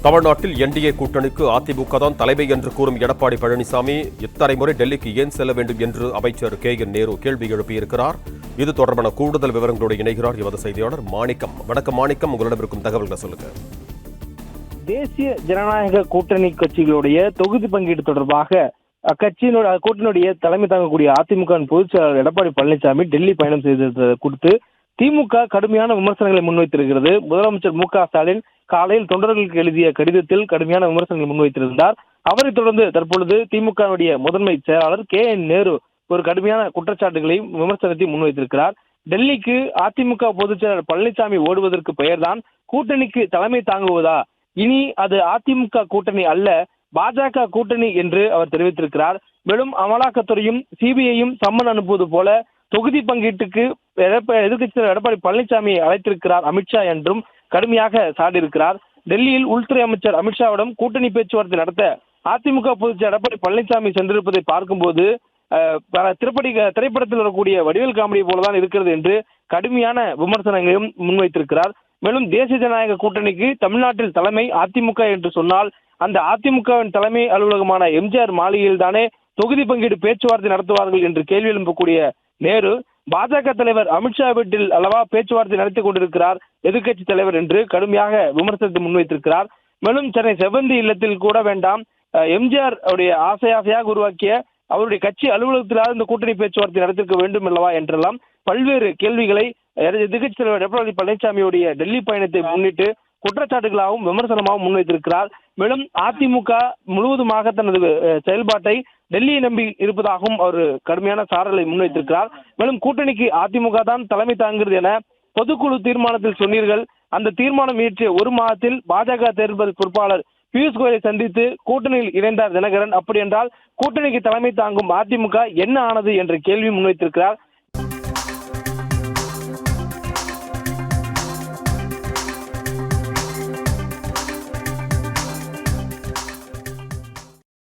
தமிழ்நாட்டில் என்டிஏ கூட்டணிக்கு அதிமுக தான் தலைமை என்று கூறும் எடப்பாடி பழனிசாமி இத்தனை முறை டெல்லிக்கு ஏன் செல்ல வேண்டும் என்று அமைச்சர் KN நேரு கேள்வி எழுப்பியிருக்கிறார். இது தொடர்பான கூடுதல் விவரங்களோடு இணைகிறார் எமது செய்தியாளர் மாணிக்கம். வணக்கம் மாணிக்கம், உங்களிடம் இருக்கும் தகவல்களை சொல்லுங்க. தேசிய ஜனநாயக கூட்டணி கட்சிகளுடைய தொகுதி பங்கீடு தொடர்பாக கூட்டணியுடைய தலைமை தாங்கக்கூடிய அதிமுக பொதுச் செயலாளர் எடப்பாடி பழனிசாமி டெல்லி பயணம் செய்ததை குறித்து திமுக கடுமையான விமர்சனங்களை முன்வைத்திருக்கிறது. முதலமைச்சர் மு.க.ஸ்டாலின் காலையில் தொண்டர்களுக்கு எழுதிய கடிதத்தில் கடுமையான விமர்சனங்களை முன்வைத்திருந்தார். அவரைத் தொடர்ந்து தற்பொழுது திமுகவுடைய முதன்மை செயலாளர் KN நேரு ஒரு கடுமையான குற்றச்சாட்டுகளையும் விமர்சனத்தையும் முன்வைத்திருக்கிறார். டெல்லிக்கு அதிமுக பொதுச் செயலாளர் பழனிசாமி ஓடுவதற்கு பெயர்தான் கூட்டணிக்கு தலைமை தாங்குவதா, இனி அது அதிமுக கூட்டணி அல்ல பாஜக கூட்டணி என்று அவர் தெரிவித்திருக்கிறார். மேலும் அமலாக்கத்துறையும் சிபிஐயும் சம்மன் அனுப்புவது போல தொகுதி பங்கீட்டுக்கு எதிர்க்கட்சி எடப்பாடி பழனிசாமியை அழைத்திருக்கிறார் அமித்ஷா என்றும் கடுமையாக சாடியிருக்கிறார். டெல்லியில் உள்துறை அமைச்சர் அமித்ஷாவிடம் கூட்டணி பேச்சுவார்த்தை நடத்த அதிமுக பொதுச் எடப்பாடி பழனிசாமி சென்றிருப்பதை பார்க்கும்போது திரைப்படத்தில் வரக்கூடிய வடிவேல் காமெடி போலதான் இருக்கிறது என்று கடுமையான விமர்சனங்களையும் முன்வைத்திருக்கிறார். மேலும் தேசிய ஜனநாயக கூட்டணிக்கு தமிழ்நாட்டில் தலைமை அதிமுக என்று சொன்னால் அந்த அதிமுகவின் தலைமை அலுவலகமான எம்ஜிஆர் மாளிகையில் தானே தொகுதி பங்கீடு பேச்சுவார்த்தை நடத்துவார்கள் என்று கேள்வி எழுப்பக்கூடிய நேரு, பாஜக தலைவர் அமித்ஷா வீட்டில் அல்லவா பேச்சுவார்த்தை நடத்தி கொண்டிருக்கிறார் எதிர்க்கட்சி தலைவர் என்று கடுமையாக விமர்சனத்தை முன்வைத்திருக்கிறார். மேலும் சென்னை செவ்வந்தி இல்லத்தில் கூட வேண்டாம், எம்ஜிஆர் அவருடைய ஆசையாக உருவாக்கிய அவருடைய கட்சி அலுவலகத்திலாவது இந்த கூட்டணி பேச்சுவார்த்தை நடத்திருக்க வேண்டும் அல்லவா என்றெல்லாம் பல்வேறு கேள்விகளை எதிர்க்கட்சி தலைவர் எடப்பாடி பழனிசாமியுடைய டெல்லி பயணத்தை முன்னிட்டு குற்றச்சாட்டுகளாகவும் விமர்சனமாகவும் முன்வைத்திருக்கிறார். மேலும் அதிமுக முழுவதுமாக தனது செயல்பாட்டை டெல்லியை நம்பி இருப்பதாகவும் அவர் கடுமையான சாரலை முன்வைத்திருக்கிறார். மேலும் கூட்டணிக்கு அதிமுக தான் தலைமை தாங்குகிறது என பொதுக்குழு தீர்மானத்தில் சொன்னீர்கள். அந்த தீர்மானம் இயற்றிய ஒரு மாதத்தில் பாஜக தேர்தல் பொறுப்பாளர் பியூஷ் கோயலை சந்தித்து கூட்டணியில் இணைந்தார் தினகரன். அப்படி என்றால் கூட்டணிக்கு தலைமை தாங்கும் அதிமுக என்ன ஆனது என்ற கேள்வி முன்வைத்திருக்கிறார்.